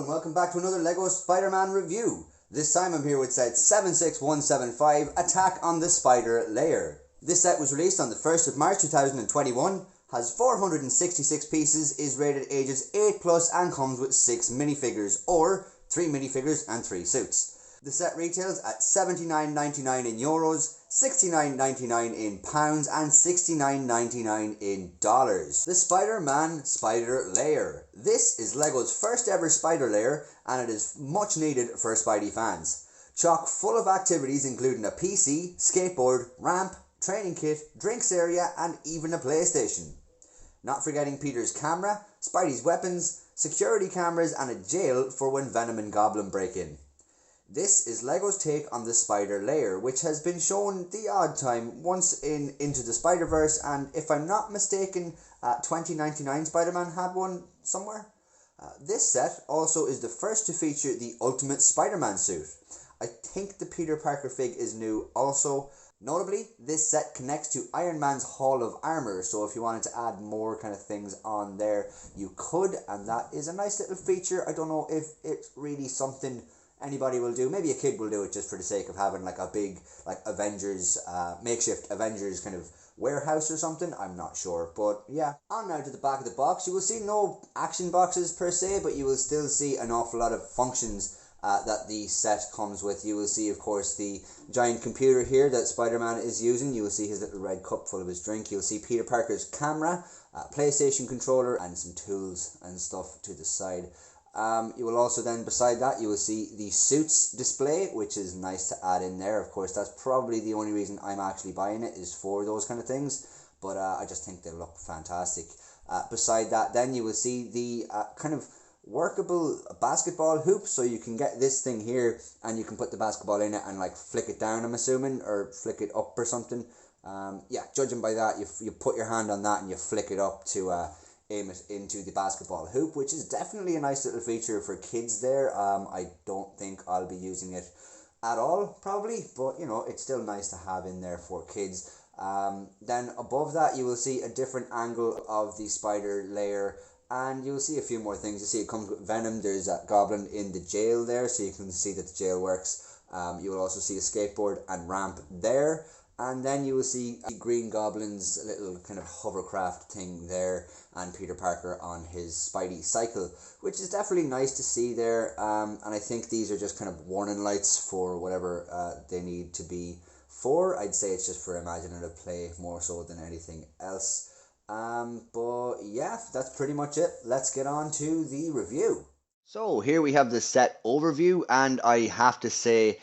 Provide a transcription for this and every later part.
welcome back to another LEGO Spider-Man review. This time I'm here with set 76175, Attack on the Spider Lair. This set was released on the 1st of March 2021, has 466 pieces, is rated ages 8+, and comes with 6 minifigures, or 3 minifigures and 3 suits. The set retails at €79.99 in euros, $69.99 in pounds, and $69.99 in dollars. The Spider-Man Spider Lair. This is LEGO's first ever Spider Lair, and it is much needed for Spidey fans. Chock full of activities including a PC, skateboard, ramp, training kit, drinks area, and even a PlayStation. Not forgetting Peter's camera, Spidey's weapons, security cameras, and a jail for when Venom and Goblin break in. This is LEGO's take on the Spider Lair, which has been shown the odd time once in Into the Spider-Verse, and if I'm not mistaken, 2099 Spider-Man had one somewhere. This set also is the first to feature the Ultimate Spider-Man suit. I think the Peter Parker fig is new also. Notably, this set connects to Iron Man's Hall of Armour, so if you wanted to add more kind of things on there, you could, and that is a nice little feature. I don't know if it's really something anybody will do. Maybe a kid will do it just for the sake of having like a big Avengers, makeshift Avengers kind of warehouse or something. I'm not sure, but yeah. On now to the back of the box. You will see no action boxes per se, but you will still see an awful lot of functions that the set comes with. You will see, of course, the giant computer here that Spider-Man is using. You will see his little red cup full of his drink. You'll see Peter Parker's camera, PlayStation controller, and some tools and stuff to the side. You will also then, beside that, you will see the suits display, which is nice to add in there. Of course, that's probably the only reason I'm actually buying it, is for those kind of things, but I just think they look fantastic. Beside that, then you will see the kind of workable basketball hoop, so you can get this thing here and you can put the basketball in it and like flick it down, I'm assuming, or flick it up or something. Yeah, judging by that, you put your hand on that and you flick it up to aim it into the basketball hoop, which is definitely a nice little feature for kids there. I don't think I'll be using it at all, probably, but you know, it's still nice to have in there for kids. Then above that, you will see a different angle of the Spider Lair, and you will see a few more things. You see it comes with Venom. There's a Goblin in the jail there, so you can see that the jail works. You will also see a skateboard and ramp there. And then you will see Green Goblin's little kind of hovercraft thing there, and Peter Parker on his Spidey cycle, which is definitely nice to see there. And I think these are just kind of warning lights for whatever they need to be for. I'd say it's just for imaginative play more so than anything else. But yeah, that's pretty much it. Let's get on to the review. So here we have the set overview, and I have to say,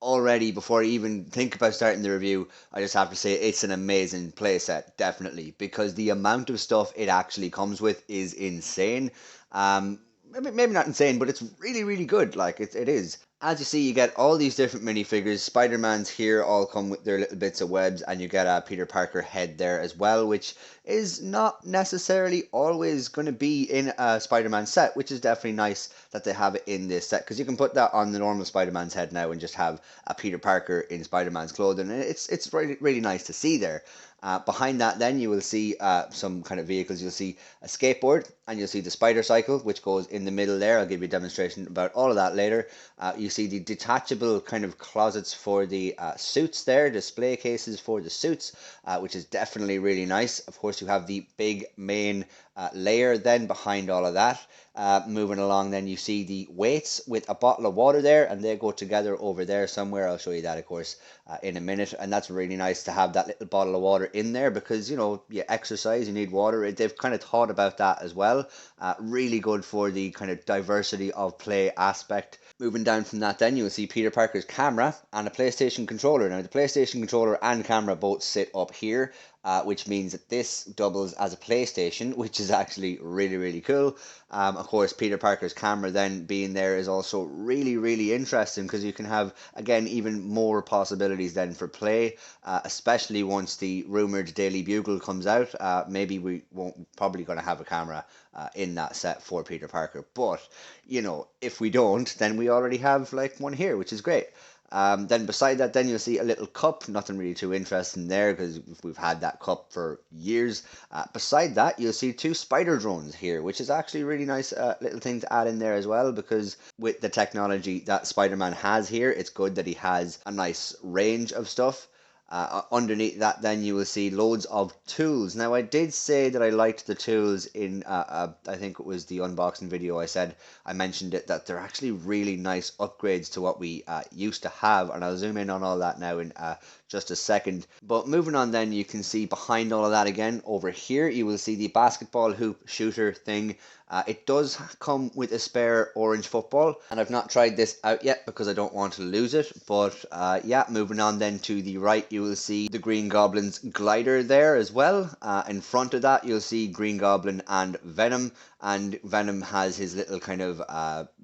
already, before I even think about starting the review, I just have to say it's an amazing playset, definitely, because the amount of stuff it actually comes with is insane. Maybe not insane, but it's really good. Like it is. As you see, you get all these different minifigures. Spider-Man's here all come with their little bits of webs, and you get a Peter Parker head there as well, which is not necessarily always going to be in a Spider-Man set, which is definitely nice that they have it in this set, because you can put that on the normal Spider-Man's head now and just have a Peter Parker in Spider-Man's clothing, and it's really nice to see there. Behind that, then you will see some kind of vehicles. You'll see a skateboard, and you'll see the spider cycle, which goes in the middle there. I'll give you a demonstration about all of that later. You see the detachable kind of closets for the suits there, display cases for the suits, which is definitely really nice. Of course, you have the big main layer then behind all of that. Moving along, then you see the weights with a bottle of water there, and they go together over there somewhere. I'll show you that, of course, in a minute. And that's really nice to have that little bottle of water in there, because you know, you exercise, you need water. They've kind of thought about that as well. Really good for the kind of diversity of play aspect. Moving down from that, then you'll see Peter Parker's camera and a PlayStation controller. Now the PlayStation controller and camera both sit up here, which means that this doubles as a PlayStation, which is actually really cool. Of course, Peter Parker's camera then being there is also really interesting, because you can have, again, even more possibilities then for play, especially once the rumoured Daily Bugle comes out. Maybe we won't probably going to have a camera in that set for Peter Parker, but you know, if we don't, then we already have like one here, which is great. Then beside that, then you'll see a little cup. Nothing really too interesting there because we've had that cup for years. Beside that, you'll see two spider drones here, which is actually a really nice little thing to add in there as well, because with the technology that Spider-Man has here, it's good that he has a nice range of stuff. Underneath that, then you will see loads of tools. Now, I did say that I liked the tools in, I think it was the unboxing video. I mentioned it, that they're actually really nice upgrades to what we used to have, and I'll zoom in on all that now in just a second. But moving on, then you can see behind all of that again over here, you will see the basketball hoop shooter thing. It does come with a spare orange football, and I've not tried this out yet because I don't want to lose it. But yeah, moving on then to the right, you will see the Green Goblin's glider there as well. In front of that, you'll see Green Goblin and Venom, and Venom has his little kind of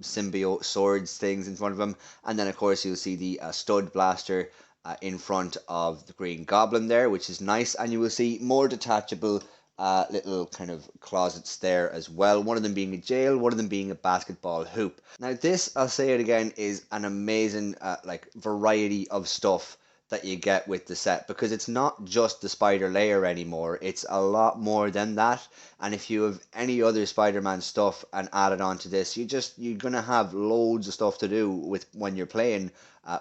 symbiote swords things in front of him. And then, of course, you'll see the stud blaster in front of the Green Goblin there, which is nice. And you will see more detachable little kind of closets there as well. One of them being a jail, one of them being a basketball hoop. Now this, I'll say it again, is an amazing like variety of stuff that you get with the set, because it's not just the Spider Lair anymore, it's a lot more than that. And if you have any other Spider-Man stuff and add it onto this, you're gonna have loads of stuff to do with when you're playing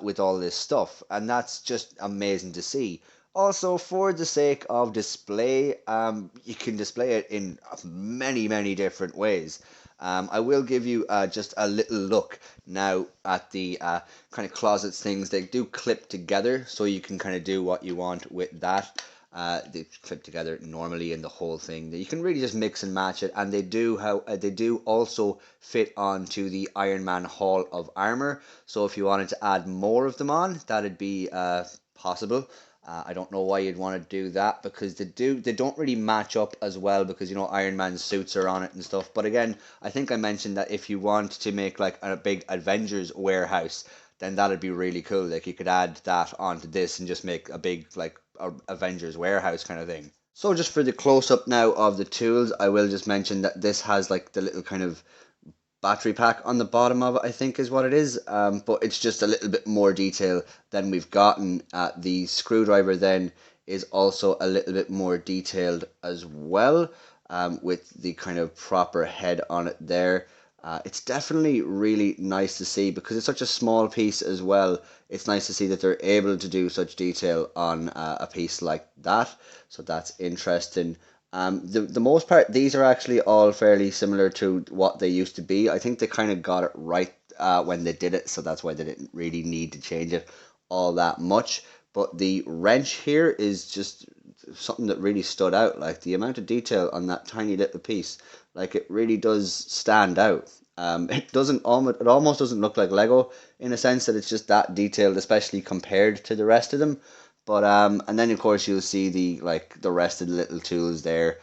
with all this stuff, and that's just amazing to see. Also, for the sake of display, you can display it in many different ways. I will give you just a little look now at the kind of closets things. They do clip together, so you can kind of do what you want with that. They clip together normally in the whole thing. You can really just mix and match it, and they do also fit onto the Iron Man Hall of Armor. So if you wanted to add more of them on, that'd be possible. I don't know why you'd want to do that, because they don't really match up as well, because Iron Man's suits are on it and stuff. But again, I think I mentioned that if you want to make like a big Avengers warehouse, then that'd be really cool. Like you could add that onto this and just make a big like Avengers warehouse kind of thing. So just for the close up now of the tools, I will just mention that this has like the little kind of battery pack on the bottom of it, I think is what it is, but it's just a little bit more detail than we've gotten. The screwdriver then is also a little bit more detailed as well, with the kind of proper head on it there. It's definitely really nice to see, because it's such a small piece as well. It's nice to see that they're able to do such detail on a piece like that, so that's interesting. The most part, these are actually all fairly similar to what they used to be. I think they kind of got it right when they did it, so that's why they didn't really need to change it all that much. But the wrench here is just something that really stood out. Like the amount of detail on that tiny little piece, like it really does stand out. It almost doesn't look like Lego, in a sense that it's just that detailed, especially compared to the rest of them. But and then of course you'll see the rest of the little tools there.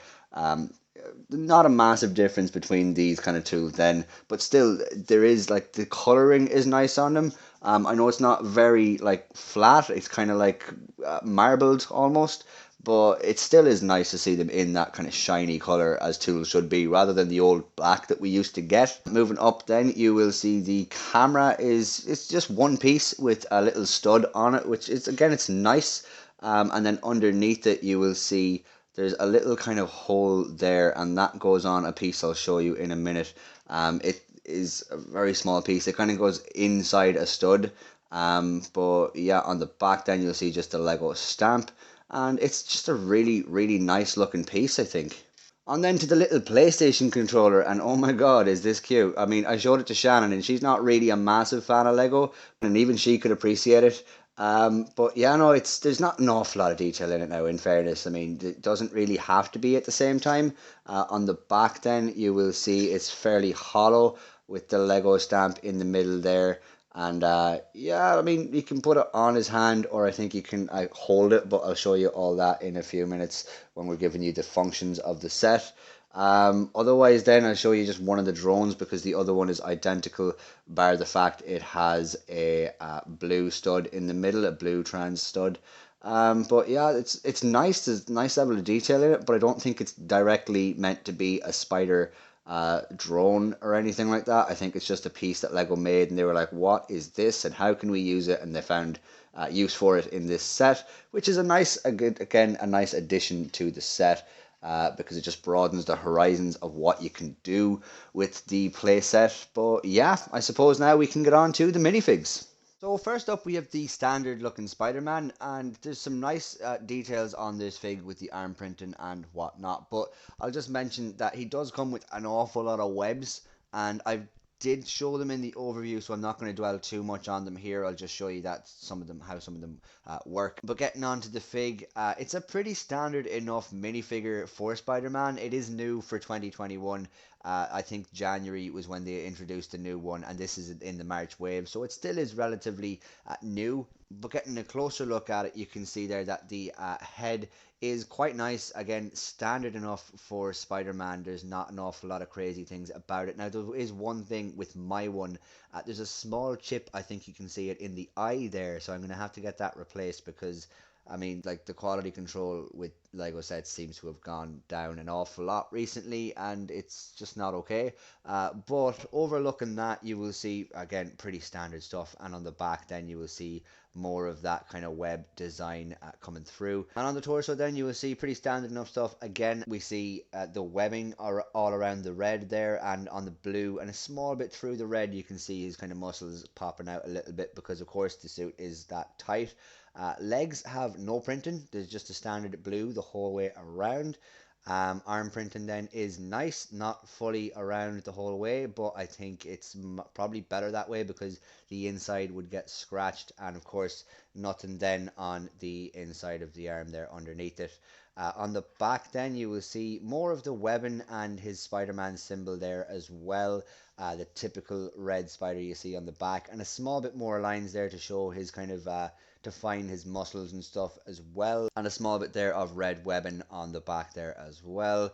Not a massive difference between these kind of tools then, but still there is like the coloring is nice on them. I know it's not very like flat, it's kind of like marbled almost, but it still is nice to see them in that kind of shiny color as tools should be, rather than the old black that we used to get. Moving up then, you will see the camera it's just one piece with a little stud on it, which is, again, it's nice. And then underneath it you will see there's a little kind of hole there, and that goes on a piece I'll show you in a minute. It is a very small piece. It kind of goes inside a stud. But yeah, on the back then you'll see just a Lego stamp, and it's just a really nice looking piece, I think. And then to the little PlayStation controller, and oh my god, is this cute. I mean, I showed it to Shannon, and she's not really a massive fan of Lego, and even she could appreciate it. But yeah, no, there's not an awful lot of detail in it now, in fairness. I mean, it doesn't really have to be at the same time. On the back then, you will see it's fairly hollow with the Lego stamp in the middle there. And yeah, I mean, you can put it on his hand, or I think you can hold it, but I'll show you all that in a few minutes when we're giving you the functions of the set. Otherwise then I'll show you just one of the drones, because the other one is identical, bar the fact it has a blue stud in the middle, a blue trans stud. But yeah, it's nice. There's nice level of detail in it, but I don't think it's directly meant to be a spider drone or anything like that. I think it's just a piece that Lego made, and they were like, "What is this? And how can we use it?" And they found use for it in this set, which is a nice addition to the set. Because it just broadens the horizons of what you can do with the playset. But yeah, I suppose now we can get on to the minifigs. So first up we have the standard looking Spider-Man, and there's some nice details on this fig with the arm printing and whatnot, but I'll just mention that he does come with an awful lot of webs, and I did show them in the overview, so I'm not going to dwell too much on them here. I'll just show you that how some of them work. But getting on to the fig, it's a pretty standard enough minifigure for Spider-Man. It is new for 2021. I think January was when they introduced the new one, and this is in the March wave, so it still is relatively new. But getting a closer look at it, you can see there that the head is quite nice. Again, standard enough for Spider-Man. There's not an awful lot of crazy things about it. Now, there is one thing with my one. There's a small chip, I think you can see it in the eye there, so I'm going to have to get that replaced because I mean, like the quality control with Lego sets seems to have gone down an awful lot recently, and it's just not okay. But overlooking that, you will see again pretty standard stuff, and on the back, then you will see more of that kind of web design coming through. And on the torso, then you will see pretty standard enough stuff. Again, we see the webbing are all around the red there, and on the blue, and a small bit through the red, you can see his kind of muscles popping out a little bit because, of course, the suit is that tight. Legs have no printing. There's just a standard blue the whole way around. Arm printing then is nice, not fully around the whole way, but I think it's probably better that way because the inside would get scratched, and of course nothing then on the inside of the arm there underneath it. On the back then you will see more of the webbing and his Spider-Man symbol there as well. The typical red spider you see on the back, and a small bit more lines there to show his kind of define his muscles and stuff as well, and a small bit there of red webbing on the back there as well.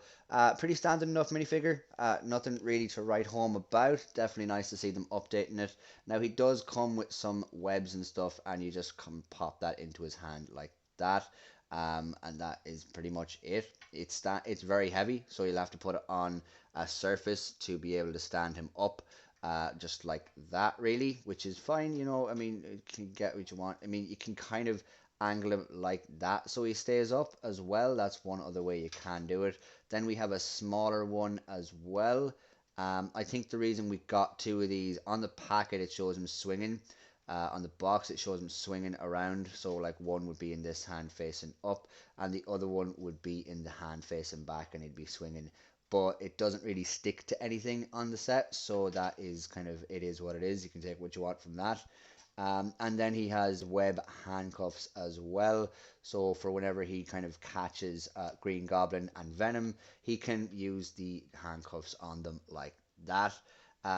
Pretty standard enough minifigure, nothing really to write home about. Definitely nice to see them updating it. Now he does come with some webs and stuff, and you just come pop that into his hand like that. And that is pretty much it. It's very heavy, so you'll have to put it on a surface to be able to stand him up, just like that, really, which is fine. You know, I mean, you can get what you want. I mean, you can kind of angle him like that so he stays up as well. That's one other way you can do it. Then we have a smaller one as well. I think the reason we got two of these on the packet, it shows him swinging. On the box it shows him swinging around, so like one would be in this hand facing up and the other one would be in the hand facing back, and he'd be swinging, but it doesn't really stick to anything on the set, so that is kind of, it is what it is. You can take what you want from that. And then he has web handcuffs as well, so for whenever he kind of catches Green Goblin and Venom, he can use the handcuffs on them like that.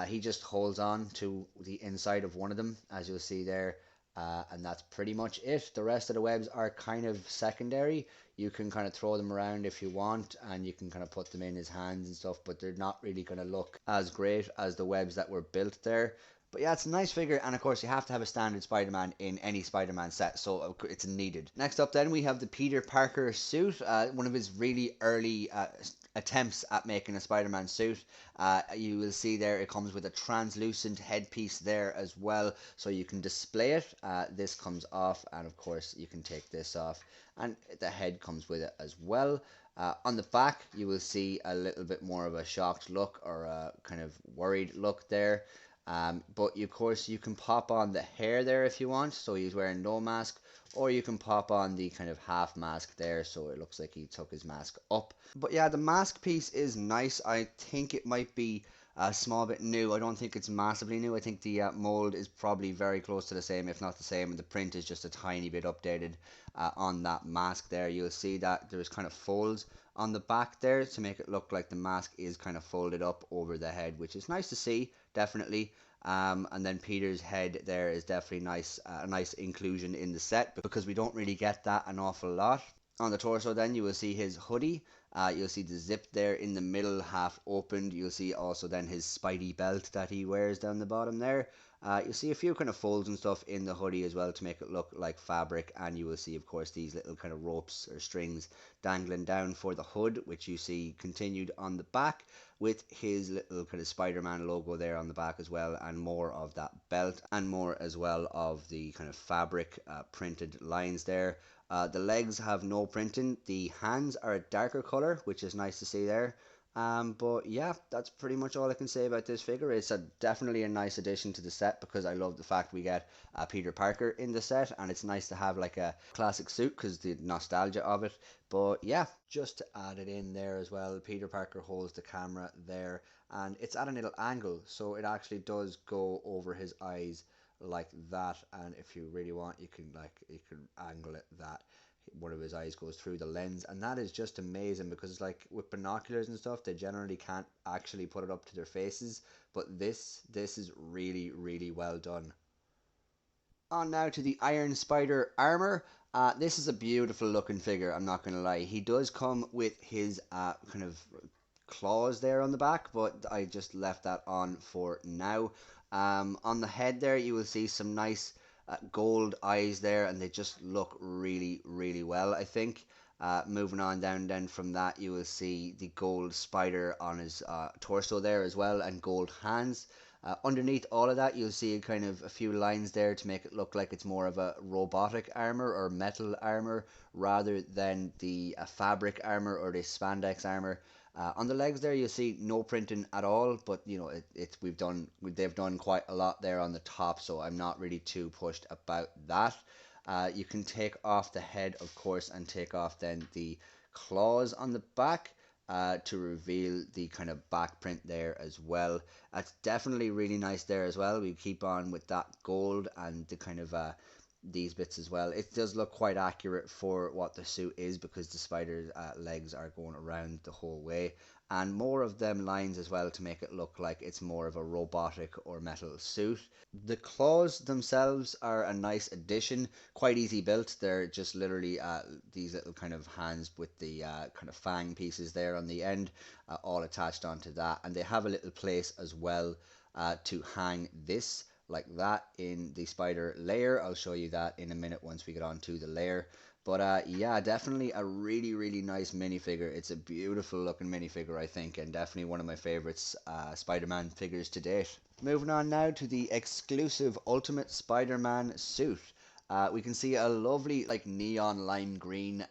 He just holds on to the inside of one of them, as you'll see there, and that's pretty much it. The rest of the webs are kind of secondary. You can kind of throw them around if you want, and you can kind of put them in his hands and stuff, but they're not really going to look as great as the webs that were built there. But yeah, it's a nice figure, and of course you have to have a standard Spider-Man in any Spider-Man set, so it's needed. Next up then we have the Peter Parker suit, one of his really early attempts at making a Spider-Man suit. You will see there it comes with a translucent headpiece there as well, so you can display it. This comes off, and of course you can take this off, and the head comes with it as well. On the back you will see a little bit more of a shocked look, or a kind of worried look there. But of course you can pop on the hair there if you want, so he's wearing no mask, or you can pop on the kind of half mask there so it looks like he took his mask up. But yeah, the mask piece is nice. I think it might be a small bit new. I don't think it's massively new. I think the mold is probably very close to the same, if not the same, and the print is just a tiny bit updated on that mask there. You'll see that there's kind of folds on the back there to make it look like the mask is kind of folded up over the head, which is nice to see, definitely. And then Peter's head there is definitely nice, a nice inclusion in the set, because we don't really get that an awful lot. On the torso then you will see his hoodie. You'll see the zip there in the middle, half opened. You'll see also then his Spidey belt that he wears down the bottom there. You'll see a few kind of folds and stuff in the hoodie as well to make it look like fabric, and you will see of course these little kind of ropes or strings dangling down for the hood, which you see continued on the back. with his little kind of Spider-Man logo there on the back as well, and more of that belt, and more as well of the kind of fabric printed lines there. The legs have no printing. The hands are a darker color, which is nice to see there. But yeah, that's pretty much all I can say about this figure. It's definitely a nice addition to the set, because I love the fact we get Peter Parker in the set, and it's nice to have like a classic suit because the nostalgia of it. But yeah, just to add it in there as well, Peter Parker holds the camera there, and it's at a little angle, so it actually does go over his eyes like that. And if you really want, you can angle it that one of his eyes goes through the lens, and that is just amazing, because like with binoculars and stuff, they generally can't actually put it up to their faces, but this is really well done. On now to the Iron Spider armor. This is a beautiful looking figure, I'm not gonna lie. He does come with his kind of claws there on the back, but I just left that on for now. On the head there, you will see some nice gold eyes there, and they just look really well, I think. Moving on down then from that, you will see the gold spider on his torso there as well, and gold hands. Underneath all of that, you'll see kind of a few lines there to make it look like it's more of a robotic armor or metal armor, rather than the fabric armor or the spandex armor. On the legs there, you'll see no printing at all, but you know they've done quite a lot there on the top, so I'm not really too pushed about that. You can take off the head, of course, and take off then the claws on the back. To reveal the kind of back print there as well. That's definitely really nice there as well. We keep on with that gold and the kind of these bits as well. It does look quite accurate for what the suit is, because the spider's legs are going around the whole way, and more of them lines as well to make it look like it's more of a robotic or metal suit. The claws themselves are a nice addition, quite easy built. They're just literally these little kind of hands with the kind of fang pieces there on the end, all attached onto that, and they have a little place as well to hang this like that in the Spider Lair. I'll show you that in a minute once we get on to the lair. But yeah, definitely a really nice minifigure. It's a beautiful looking minifigure, I think, and definitely one of my favorites Spider-Man figures to date. Moving on now to the exclusive Ultimate Spider-Man suit. We can see a lovely like neon lime green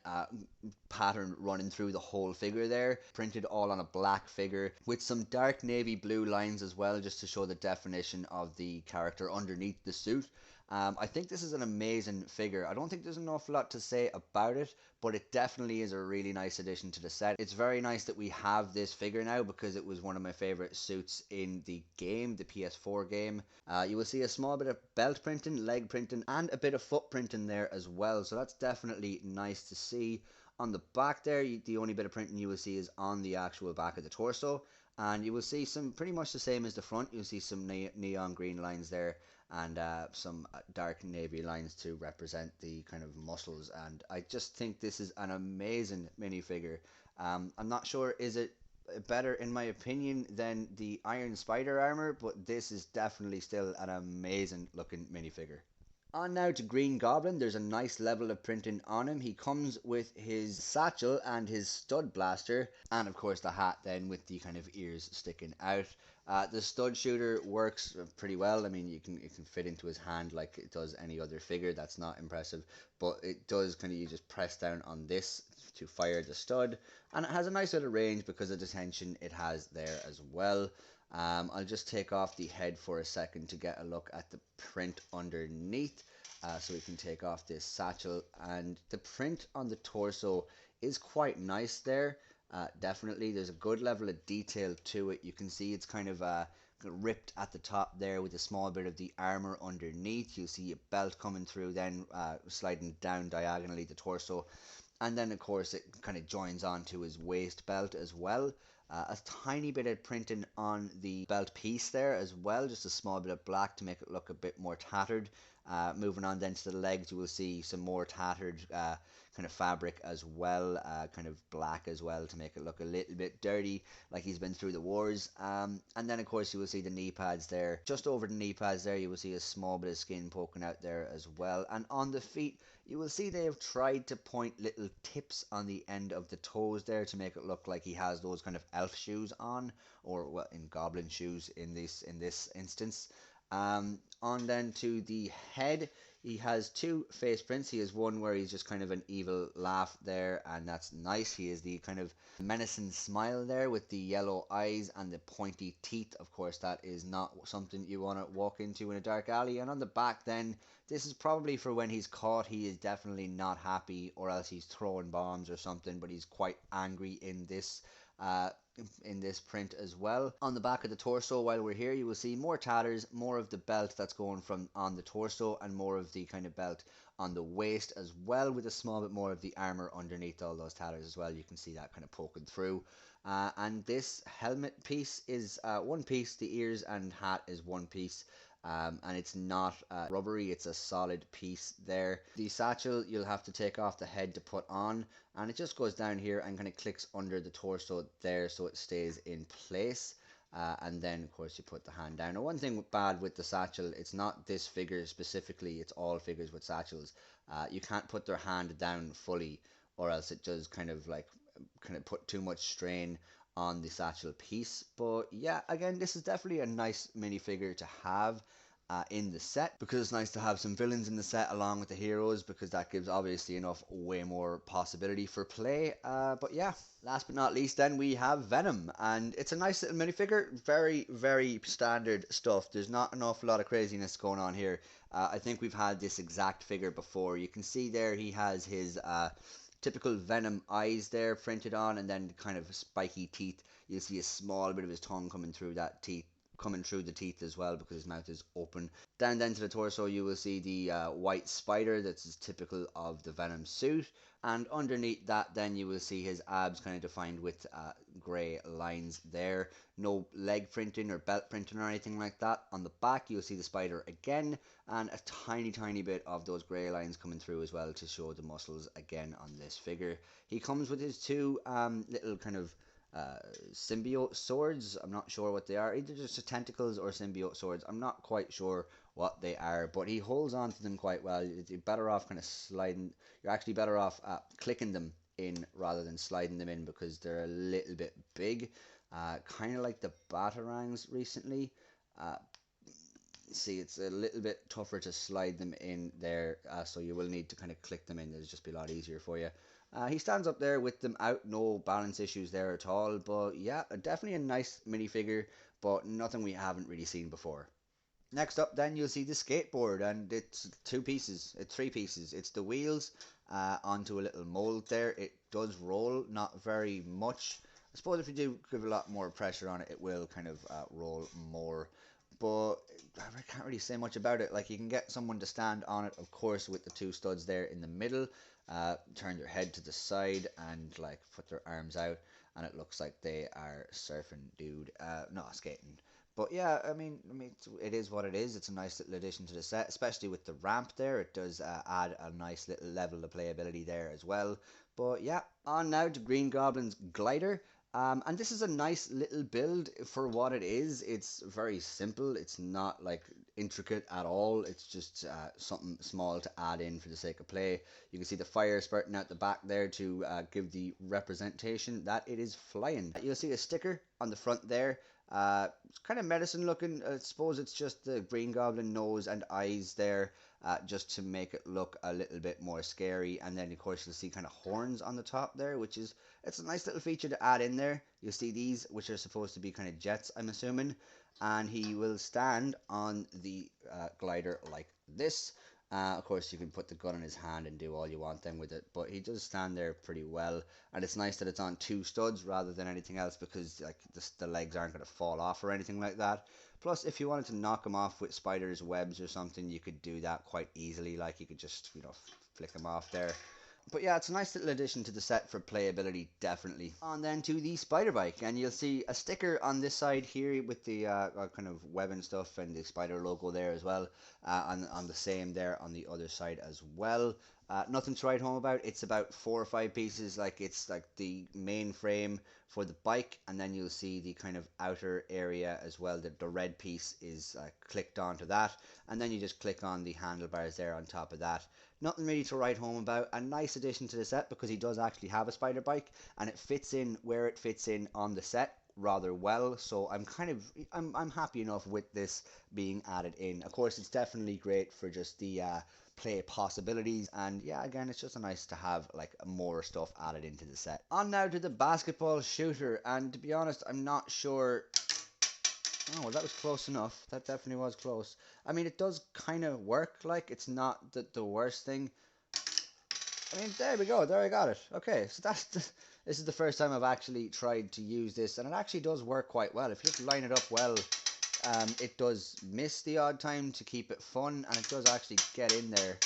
pattern running through the whole figure there, printed all on a black figure with some dark navy blue lines as well, just to show the definition of the character underneath the suit. I think this is an amazing figure. I don't think there's an awful lot to say about it, but it definitely is a really nice addition to the set. It's very nice that we have this figure now, because it was one of my favorite suits in the game, the PS4 game. You will see a small bit of belt printing, leg printing, and a bit of foot printing there as well, so that's definitely nice to see. On the back there, the only bit of printing you will see is on the actual back of the torso, and you will see some pretty much the same as the front. You'll see some neon green lines there, and some dark navy lines to represent the kind of muscles, and I just think this is an amazing minifigure. I'm not sure, is it better in my opinion than the Iron Spider armor, but this is definitely still an amazing looking minifigure. On now to Green Goblin. There's a nice level of printing on him. He comes with his satchel and his stud blaster, and of course the hat then with the kind of ears sticking out. The stud shooter works pretty well. I mean, it can fit into his hand like it does any other figure. That's not impressive, but it does kind of, you just press down on this to fire the stud, and it has a nice little range because of the tension it has there as well. I'll just take off the head for a second to get a look at the print underneath. So we can take off this satchel, and the print on the torso is quite nice there. Definitely, there's a good level of detail to it. You can see it's kind of ripped at the top there with a small bit of the armor underneath. You'll see a belt coming through, then sliding down diagonally the torso, and then of course it kind of joins onto his waist belt as well. A tiny bit of printing on the belt piece there as well, just a small bit of black to make it look a bit more tattered. Moving on then to the legs, you will see some more tattered kind of fabric as well, kind of black as well to make it look a little bit dirty, like he's been through the wars. And then of course you will see the knee pads there. Just over the knee pads there, you will see a small bit of skin poking out there as well. And on the feet, you will see they have tried to point little tips on the end of the toes there to make it look like he has those kind of elf shoes on, or well, in goblin shoes in this instance. On then to the head, he has two face prints. He has one where he's just kind of an evil laugh there, and that's nice. He is the kind of menacing smile there with the yellow eyes and the pointy teeth. Of course, that is not something you want to walk into in a dark alley. And on the back then, this is probably for when he's caught. He is definitely not happy, or else he's throwing bombs or something, but he's quite angry in this print as well. On the back of the torso, while we're here, you will see more tatters, more of the belt that's going from on the torso, and more of the kind of belt on the waist as well, with a small bit more of the armor underneath all those tatters as well. You can see that kind of poking through. And this helmet piece is one piece. The ears and hat is one piece. And it's not rubbery, it's a solid piece there. The satchel you'll have to take off the head to put on, and it just goes down here and kind of clicks under the torso there so it stays in place. And then of course you put the hand down. Now, one thing bad with the satchel, it's not this figure specifically, it's all figures with satchels. You can't put their hand down fully, or else it does kind of put too much strain on the satchel piece. But yeah, again, this is definitely a nice minifigure to have in the set, because it's nice to have some villains in the set along with the heroes, because that gives obviously enough way more possibility for play. But yeah, last but not least then we have Venom, and it's a nice little minifigure. Very, very standard stuff. There's not an awful lot of craziness going on here. I think we've had this exact figure before. You can see there he has his typical Venom eyes there printed on, and then kind of spiky teeth. You'll see a small bit of his tongue coming through the teeth as well, because his mouth is open. Down then to the torso, you will see the white spider that's typical of the Venom suit, and underneath that then you will see his abs kind of defined with grey lines there. No leg printing or belt printing or anything like that. On the back you'll see the spider again, and a tiny bit of those grey lines coming through as well to show the muscles again on this figure. He comes with his two little kind of symbiote swords. I'm not sure what they are, either just tentacles or symbiote swords. I'm not quite sure what they are, but he holds on to them quite well. You're better off kind of sliding, you're actually better off clicking them in rather than sliding them in, because they're a little bit big, kind of like the Batarangs recently. See, it's a little bit tougher to slide them in there, so you will need to kind of click them in. It'll just be a lot easier for you. He stands up there with them out, no balance issues there at all. But yeah, definitely a nice minifigure, but nothing we haven't really seen before. Next up then you'll see the skateboard, and it's three pieces. It's the wheels onto a little mold there. It does roll, not very much. I suppose if you do give a lot more pressure on it, it will kind of roll more. But I can't really say much about it. Like, you can get someone to stand on it, of course, with the two studs there in the middle, turn their head to the side and like put their arms out, and it looks like they are surfing, dude. Not skating. But yeah, I mean, it is what it is. It's a nice little addition to the set, especially with the ramp there. It does add a nice little level of playability there as well. But yeah, on now to Green Goblin's glider. And this is a nice little build for what it is. It's very simple. It's not like intricate at all. It's just something small to add in for the sake of play. You can see the fire spurting out the back there to give the representation that it is flying. You'll see a sticker on the front there. It's kind of medicine looking. I suppose it's just the Green Goblin nose and eyes there, just to make it look a little bit more scary. And then of course you'll see kind of horns on the top there, which is, it's a nice little feature to add in there. You'll see these, which are supposed to be kind of jets, I'm assuming, and he will stand on the glider like this. Of course, you can put the gun in his hand and do all you want then with it, but he does stand there pretty well. And it's nice that it's on two studs rather than anything else, because like the legs aren't going to fall off or anything like that. Plus, if you wanted to knock him off with spiders' webs or something, you could do that quite easily. Like, you could just, flick him off there. But yeah, it's a nice little addition to the set for playability, definitely. On then to the spider bike, and you'll see a sticker on this side here with the kind of web and stuff, and the spider logo there as well, on the same there on the other side as well. Nothing to write home about. It's about 4 or 5 pieces. Like, it's like the main frame for the bike, and then you'll see the kind of outer area as well. The red piece is clicked onto that, and then you just click on the handlebars there on top of that. Nothing really to write home about. A nice addition to the set because he does actually have a spider bike, and it fits in where it fits in on the set rather well. So I'm happy enough with this being added in. Of course, it's definitely great for just the play possibilities, and yeah, again, it's just nice to have like more stuff added into the set. On now to the basketball shooter, and to be honest, I'm not sure. Oh, well, that was close enough. That definitely was close. I mean, it does kind of work. Like, it's not the worst thing. I mean, there we go. There, I got it. Okay, so this is the first time I've actually tried to use this, and it actually does work quite well. If you just line it up well, it does miss the odd time to keep it fun, and it does actually get in there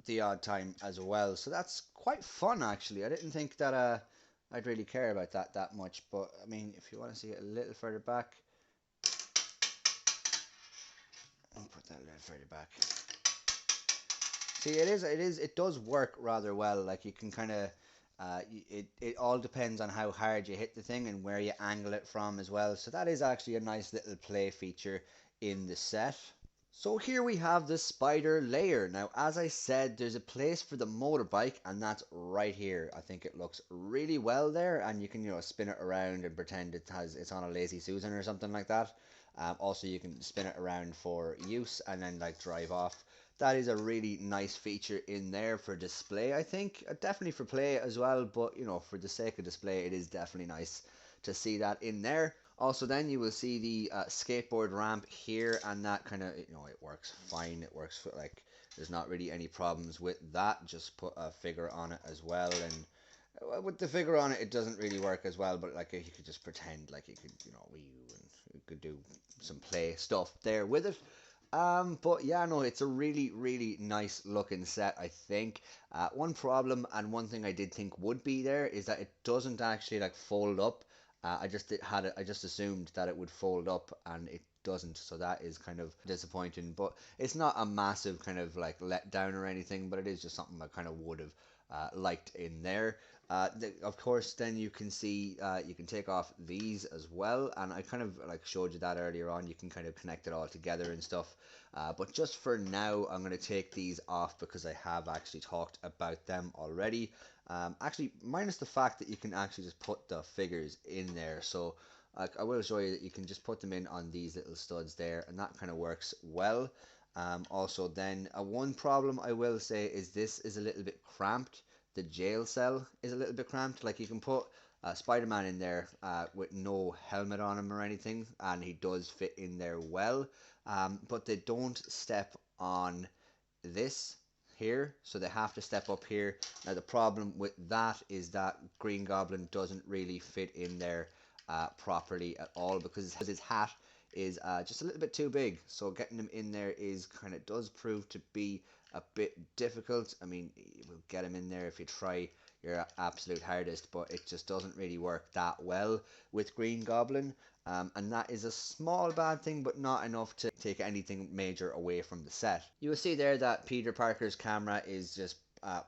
the odd time as well. So that's quite fun, actually. I didn't think that I'd really care about that much, but I mean, if you want to see it a little further back, I'll put that a little further back. See, it does work rather well. Like, you can kind of, it all depends on how hard you hit the thing and where you angle it from as well. So that is actually a nice little play feature in the set. So here we have the Spider Lair. Now, as I said, there's a place for the motorbike, and that's right here. I think it looks really well there, and you can, spin it around and pretend it's on a Lazy Susan or something like that. Also, you can spin it around for use and then like drive off. That is a really nice feature in there for display, I think. Definitely for play as well, but for the sake of display, it is definitely nice to see that in there. Also, then you will see the skateboard ramp here, and that kind of, it works fine. It works for, like, there's not really any problems with that. Just put a figure on it as well, and with the figure on it, it doesn't really work as well, but like, you could just pretend like you could, and you could do some play stuff there with it. But yeah, no, it's a really, really nice looking set, I think. One problem, and one thing I did think would be there, is that it doesn't actually like fold up. I just assumed that it would fold up, and it doesn't, so that is kind of disappointing. But it's not a massive kind of like letdown or anything, but it is just something I kind of would have liked in there. Of course, then you can see you can take off these as well, and I kind of like showed you that earlier on. You can kind of connect it all together and stuff. But just for now, I'm going to take these off because I have actually talked about them already. Actually, minus the fact that you can actually just put the figures in there. So I will show you that you can just put them in on these little studs there, and that kind of works well. Also, then one problem I will say is this is a little bit cramped. The jail cell is a little bit cramped. Like, you can put Spider-Man in there with no helmet on him or anything, and he does fit in there well. But they don't step on this here, so they have to step up here. Now, the problem with that is that Green Goblin doesn't really fit in there properly at all, because his hat is just a little bit too big, so getting him in there is does prove to be a bit difficult. I mean, you will get him in there if you try your absolute hardest, but it just doesn't really work that well with Green Goblin. And that is a small bad thing, but not enough to take anything major away from the set. You will see there that Peter Parker's camera is just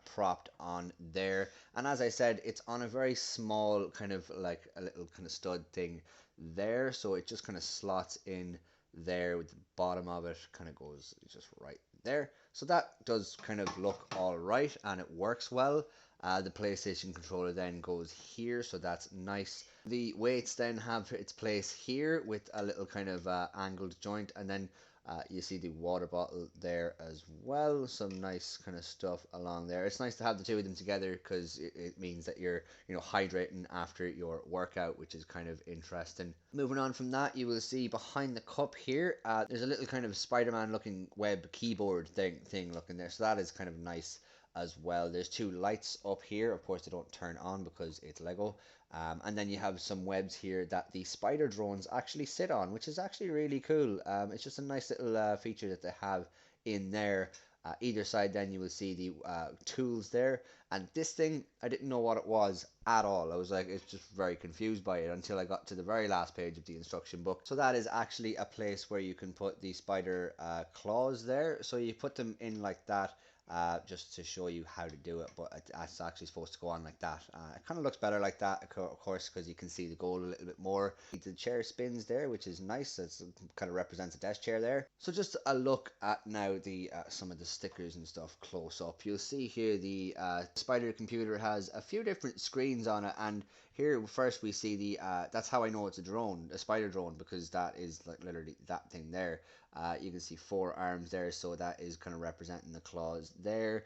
propped on there, and as I said, it's on a very small kind of like a little kind of stud thing there, so it just kind of slots in there with the bottom of it kind of goes just right there. So that does kind of look all right, and it works well. The PlayStation controller then goes here, so that's nice. The weights then have its place here with a little kind of angled joint, and then you see the water bottle there as well. Some nice kind of stuff along there. It's nice to have the two of them together because it means that you're hydrating after your workout, which is kind of interesting. Moving on from that, you will see behind the cup here, there's a little kind of Spider-Man looking web keyboard thing looking there. So that is kind of nice as well. There's two lights up here. Of course, they don't turn on because it's Lego. And then you have some webs here that the spider drones actually sit on, which is actually really cool. It's just a nice little feature that they have in there. Either side then you will see the tools there, and this thing I didn't know what it was at all. I was like, it's just very confused by it until I got to the very last page of the instruction book. So that is actually a place where you can put the spider claws there. So you put them in like that, just to show you how to do it, but it's actually supposed to go on like that. It kind of looks better like that, of course, because you can see the gold a little bit more. The chair spins there, which is nice. It kind of represents a desk chair there. So just a look at now the some of the stickers and stuff close up. You'll see here the Spider computer has a few different screens on it, and here first we see the that's how I know it's a drone, a spider drone, because that is like literally that thing there. You can see 4 arms there, so that is kind of representing the claws there.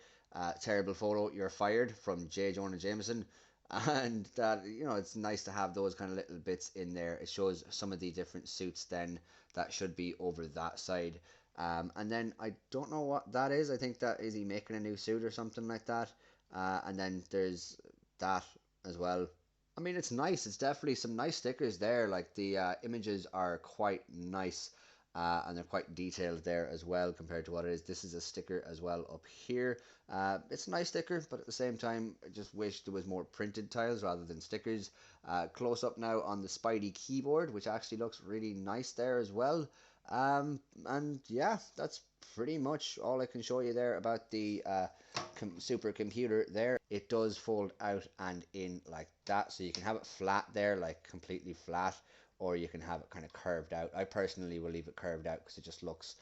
Terrible photo, you're fired, from J. Jonah Jameson. And that, you know, it's nice to have those kind of little bits in there. It shows some of the different suits then that should be over that side. And then I don't know what that is. I think that is he making a new suit or something like that. And then there's that as well. I mean, it's nice. It's definitely some nice stickers there. Like the images are quite nice. And they're quite detailed there as well compared to what it is. This is a sticker as well up here. It's a nice sticker, but at the same time, I just wish there was more printed tiles rather than stickers. Close up now on the Spidey keyboard, which actually looks really nice there as well. And yeah, that's pretty much all I can show you there about the supercomputer there. It does fold out and in like that, so you can have it flat there, like completely flat, or you can have it kind of curved out. I personally will leave it curved out because it just looks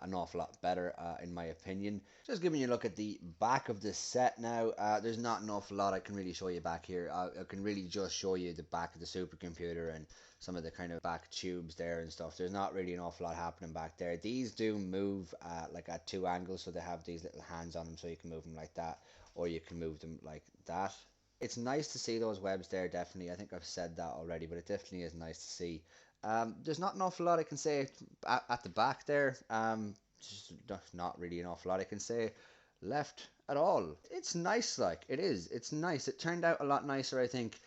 an awful lot better in my opinion. Just giving you a look at the back of the set now. There's not an awful lot I can really show you back here. I can really just show you the back of the supercomputer and some of the kind of back tubes there and stuff. There's not really an awful lot happening back there. These do move like at 2 angles, so they have these little hands on them, so you can move them like that, or you can move them like that. It's nice to see those webs there, definitely. I think I've said that already, but it definitely is nice to see. There's not an awful lot I can say at the back there. Just not really an awful lot I can say left at all. It's nice, like, it is. It's nice. It turned out a lot nicer, I think,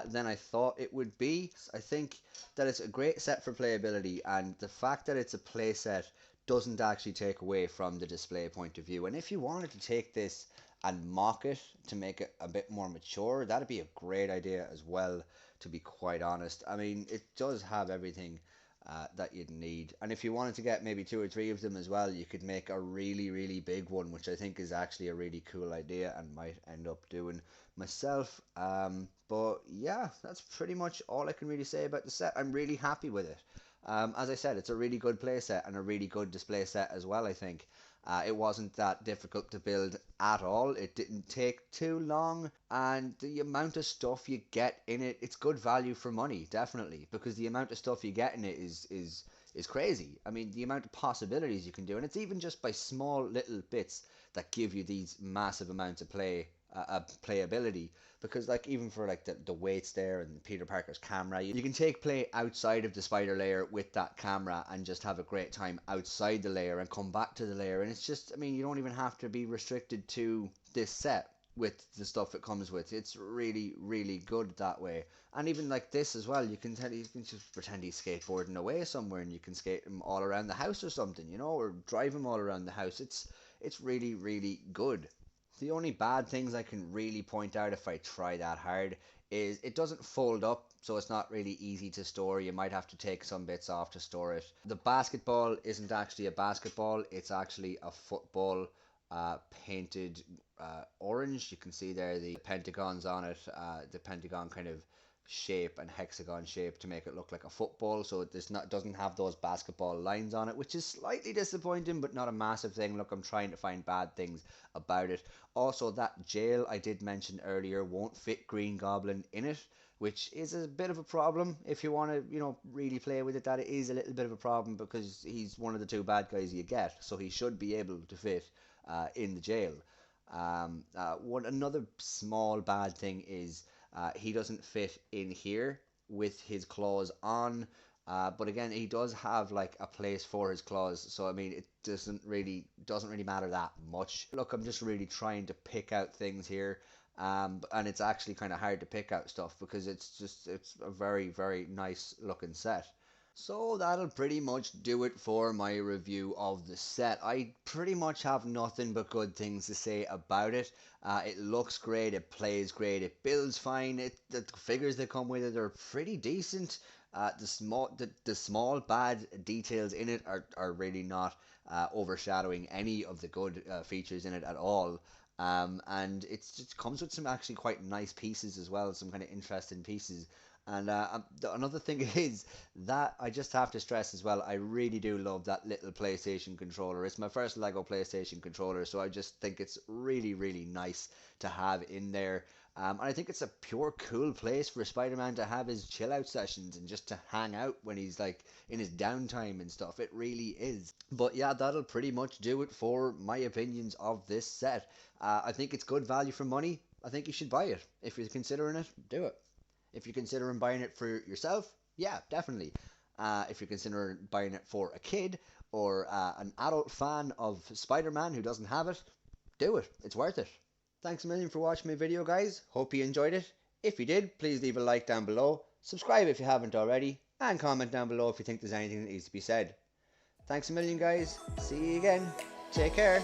than I thought it would be. I think that it's a great set for playability, and the fact that it's a play set doesn't actually take away from the display point of view. And if you wanted to take this and mock it to make it a bit more mature, that'd be a great idea as well, to be quite honest. I mean, it does have everything that you'd need. And if you wanted to get maybe 2 or 3 of them as well, you could make a really, really big one, which I think is actually a really cool idea and might end up doing myself. But yeah, that's pretty much all I can really say about the set. I'm really happy with it. As I said, it's a really good play set and a really good display set as well, I think. It wasn't that difficult to build at all. It didn't take too long, and the amount of stuff you get in it, it's good value for money, definitely, because the amount of stuff you get in it is crazy. I mean, the amount of possibilities you can do, and it's even just by small little bits that give you these massive amounts of playability, because like even for like the weights there and Peter Parker's camera, you can take play outside of the Spider Lair with that camera and just have a great time outside the lair and come back to the lair. And it's just, I mean, you don't even have to be restricted to this set with the stuff it comes with. It's really, really good that way. And even like this as well, you can just pretend he's skateboarding away somewhere, and you can skate him all around the house or something, you know, or drive him all around the house. It's really, really good. The only bad things I can really point out if I try that hard is it doesn't fold up, so it's not really easy to store. You might have to take some bits off to store it. The basketball isn't actually a basketball, it's actually a football painted orange. You can see there the pentagons on it, the pentagon kind of shape and hexagon shape to make it look like a football, so doesn't have those basketball lines on it, which is slightly disappointing, but not a massive thing. Look, I'm trying to find bad things about it. Also, that jail I did mention earlier won't fit Green Goblin in it, which is a bit of a problem if you want to, you know, really play with it. That it is a little bit of a problem because he's one of the 2 bad guys you get, so he should be able to fit in the jail. Another small bad thing is he doesn't fit in here with his claws on, but again, he does have like a place for his claws, so I mean, it doesn't really matter that much. Look, I'm just really trying to pick out things here, and it's actually kind of hard to pick out stuff because it's a very, very nice looking set. So that'll pretty much do it for my review of the set. I pretty much have nothing but good things to say about it. It looks great, it plays great, it builds fine. The figures that come with it are pretty decent. The small bad details in it are really not overshadowing any of the good features in it at all. And it comes with some actually quite nice pieces as well, some kind of interesting pieces. And another thing is that I just have to stress as well, I really do love that little PlayStation controller. It's my first Lego PlayStation controller, so I just think it's really, really nice to have in there. And I think it's a pure cool place for Spider-Man to have his chill out sessions and just to hang out when he's like in his downtime and stuff. It really is. But yeah, that'll pretty much do it for my opinions of this set. I think it's good value for money. I think you should buy it. If you're considering it, do it. If you're considering buying it for yourself, yeah, definitely. If you're considering buying it for a kid or an adult fan of Spider-Man who doesn't have it, do it. It's worth it. Thanks a million for watching my video, guys. Hope you enjoyed it. If you did, please leave a like down below. Subscribe if you haven't already. And comment down below if you think there's anything that needs to be said. Thanks a million, guys. See you again. Take care.